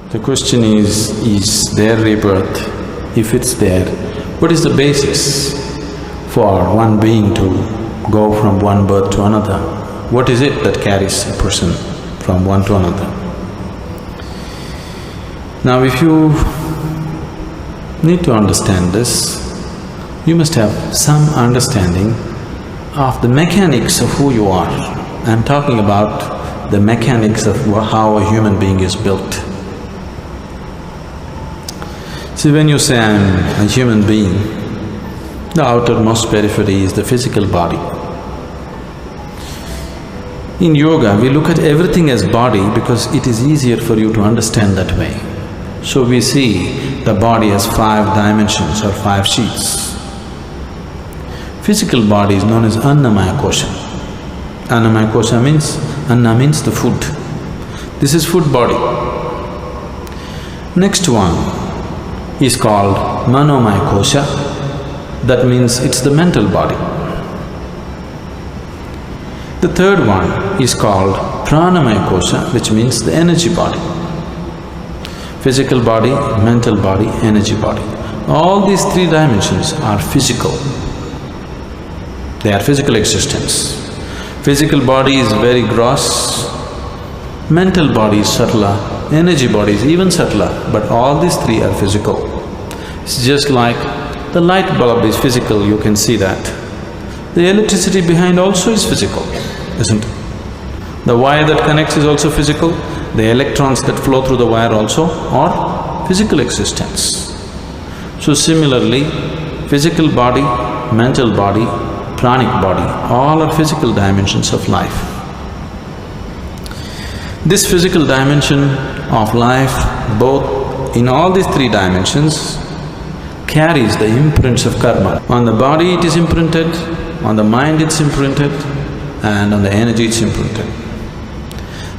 The question is there rebirth? If it's there, what is the basis for one being to go from one birth to another? What is it that carries a person from one to another? Now if you need to understand this, you must have some understanding of the mechanics of who you are. I'm talking about the mechanics of how a human being is built. See, when you say I'm a human being, the outermost periphery is the physical body. In yoga, we look at everything as body because it is easier for you to understand that way. So we see the body as 5 dimensions or 5 sheets. Physical body is known as Annamaya Kosha. Annamaya Kosha means… Anna means the food. This is food body. Next one is called Manomaya Kosha. That means it's the mental body. The third one is called Pranamaya Kosha, which means the energy body. Physical body, mental body, energy body. All these 3 dimensions are physical. They are physical existence. Physical body is very gross, mental body is subtler, energy body is even subtler, but all these 3 are physical. It's just like the light bulb is physical, you can see that. The electricity behind also is physical, isn't it? The wire that connects is also physical, the electrons that flow through the wire also are physical existence. So similarly, physical body, mental body, pranic body, all are physical dimensions of life. This physical dimension of life, both in all these 3 dimensions, carries the imprints of karma. On the body it is imprinted, on the mind it's imprinted, and on the energy it's imprinted.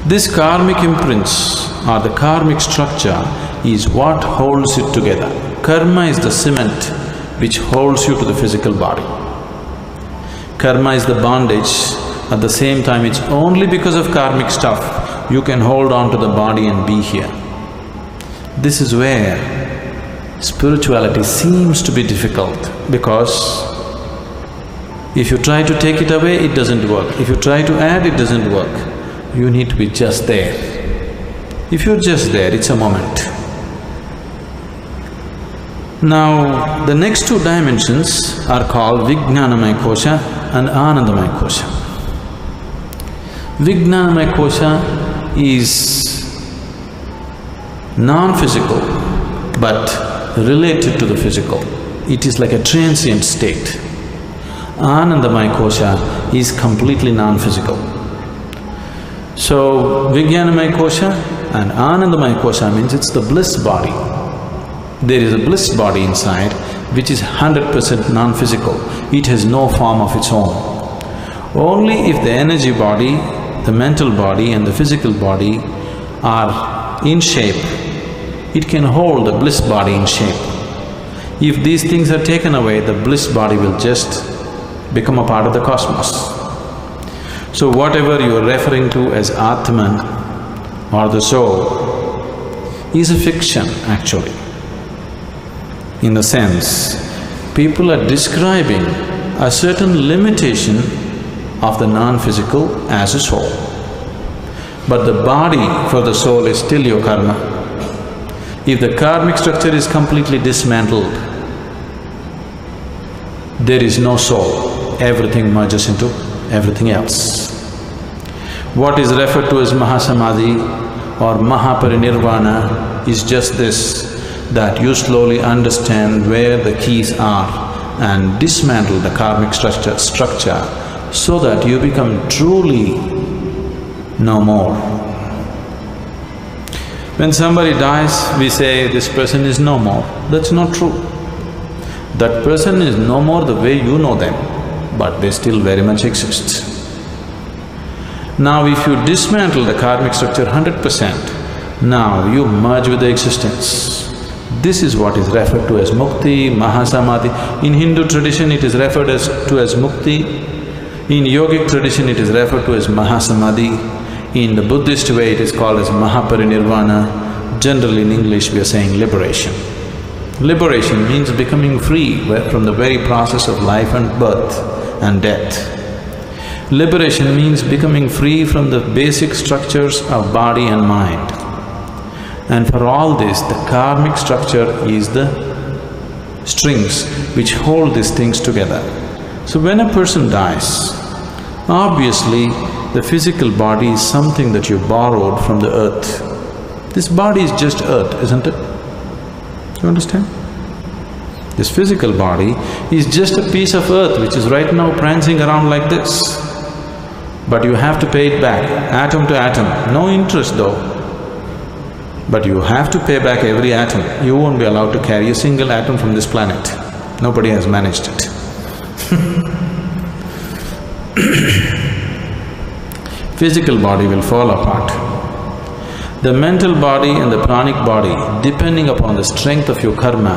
This karmic imprints or the karmic structure is what holds it together. Karma is the cement which holds you to the physical body. Karma is the bondage, at the same time it's only because of karmic stuff you can hold on to the body and be here. This is where spirituality seems to be difficult because if you try to take it away, it doesn't work. If you try to add, it doesn't work. You need to be just there. If you're just there, it's a moment. Now, the next 2 dimensions are called Vijnanamaya Kosha and Anandamaya Kosha. Vijnanamaya Kosha is non-physical but related to the physical. It is like a transient state. Anandamaya Kosha is completely non-physical. So, Vijnanamaya Kosha and Anandamaya Kosha means it's the bliss body. There is a bliss body inside which is 100% non-physical. It has no form of its own. Only if the energy body, the mental body and the physical body are in shape, it can hold the bliss body in shape. If these things are taken away, the bliss body will just become a part of the cosmos. So whatever you are referring to as Atman or the soul is a fiction actually. In the sense, people are describing a certain limitation of the non-physical as a soul. But the body for the soul is still your karma. If the karmic structure is completely dismantled, there is no soul, everything merges into everything else. What is referred to as Mahasamadhi or Mahaparinirvana is just this, that you slowly understand where the keys are and dismantle the karmic structure so that you become truly no more. When somebody dies, we say, this person is no more. That's not true. That person is no more the way you know them, but they still very much exist. Now if you dismantle the karmic structure 100%, now you merge with the existence. This is what is referred to as mukti, mahasamadhi. In Hindu tradition it is referred to as mukti. In yogic tradition it is referred to as mahasamadhi. In the Buddhist way it is called as mahaparinirvana. generally in English we are saying liberation. Liberation means becoming free from the very process of life and birth and death. Liberation means becoming free from the basic structures of body and mind. And for all this, the karmic structure is the strings which hold these things together. So when a person dies, obviously the physical body is something that you borrowed from the earth. This body is just earth, isn't it? You understand? This physical body is just a piece of earth which is right now prancing around like this. But you have to pay it back, atom to atom, no interest though. But you have to pay back every atom. You won't be allowed to carry a single atom from this planet. Nobody has managed it. Physical body will fall apart. The mental body and the pranic body, depending upon the strength of your karma,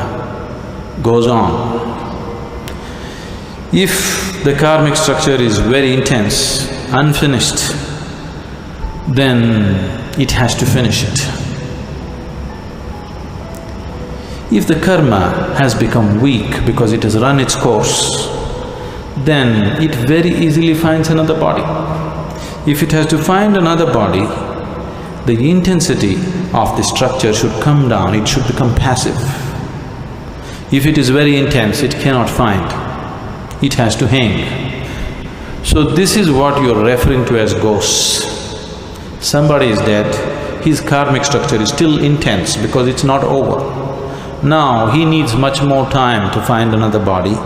goes on. If the karmic structure is very intense, unfinished, then it has to finish it. If the karma has become weak because it has run its course, then it very easily finds another body. If it has to find another body, the intensity of the structure should come down, it should become passive. If it is very intense, it cannot find, it has to hang. So this is what you're referring to as ghosts. Somebody is dead, his karmic structure is still intense because it's not over. Now he needs much more time to find another body,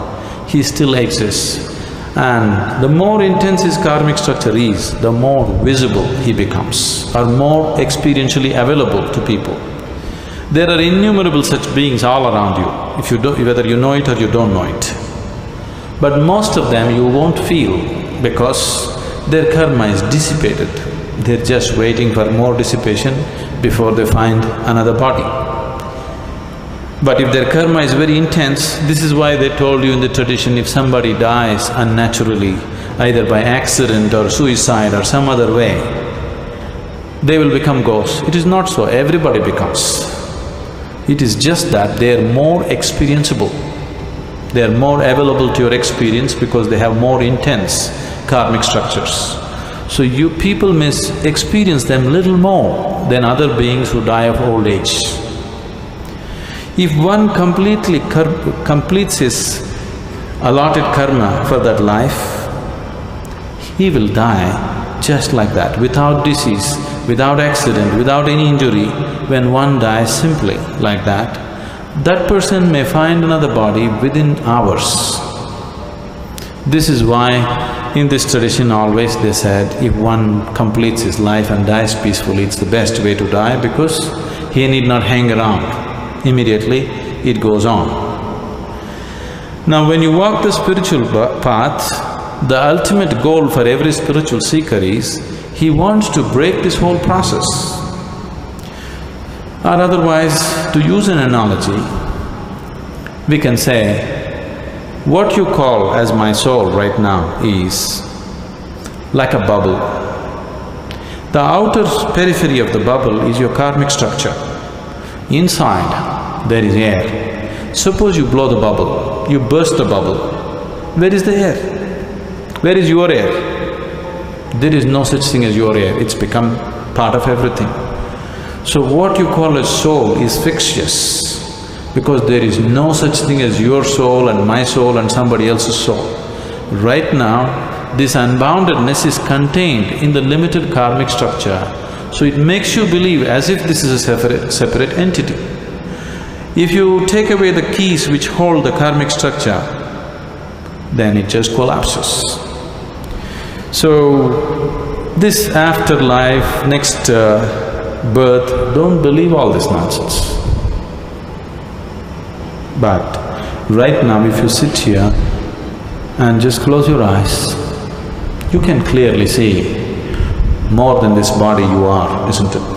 he still exists. And the more intense his karmic structure is, the more visible he becomes, or more experientially available to people. There are innumerable such beings all around you, if you whether you know it or you don't know it. But most of them you won't feel because their karma is dissipated. They're just waiting for more dissipation before they find another body. But if their karma is very intense, this is why they told you in the tradition, if somebody dies unnaturally, either by accident or suicide or some other way, they will become ghosts. It is not so, everybody becomes. It is just that they are more experienceable. They are more available to your experience because they have more intense karmic structures. So you people may experience them little more than other beings who die of old age. If one completely completes his allotted karma for that life, he will die just like that, without disease, without accident, without any injury. When one dies simply like that, that person may find another body within hours. This is why in this tradition always they said, if one completes his life and dies peacefully, it's the best way to die because he need not hang around. Immediately it goes on. Now when you walk the spiritual path, the ultimate goal for every spiritual seeker is, he wants to break this whole process. Or otherwise, to use an analogy, we can say, what you call as my soul right now is like a bubble. The outer periphery of the bubble is your karmic structure. Inside, there is air. Suppose you blow the bubble, you burst the bubble. Where is the air? Where is your air? There is no such thing as your air, it's become part of everything. So what you call as soul is fictitious because there is no such thing as your soul and my soul and somebody else's soul. Right now, this unboundedness is contained in the limited karmic structure, so it makes you believe as if this is a separate entity. If you take away the keys which hold the karmic structure, then it just collapses. So, this afterlife, next birth, don't believe all this nonsense. But right now if you sit here and just close your eyes, you can clearly see more than this body you are, isn't it?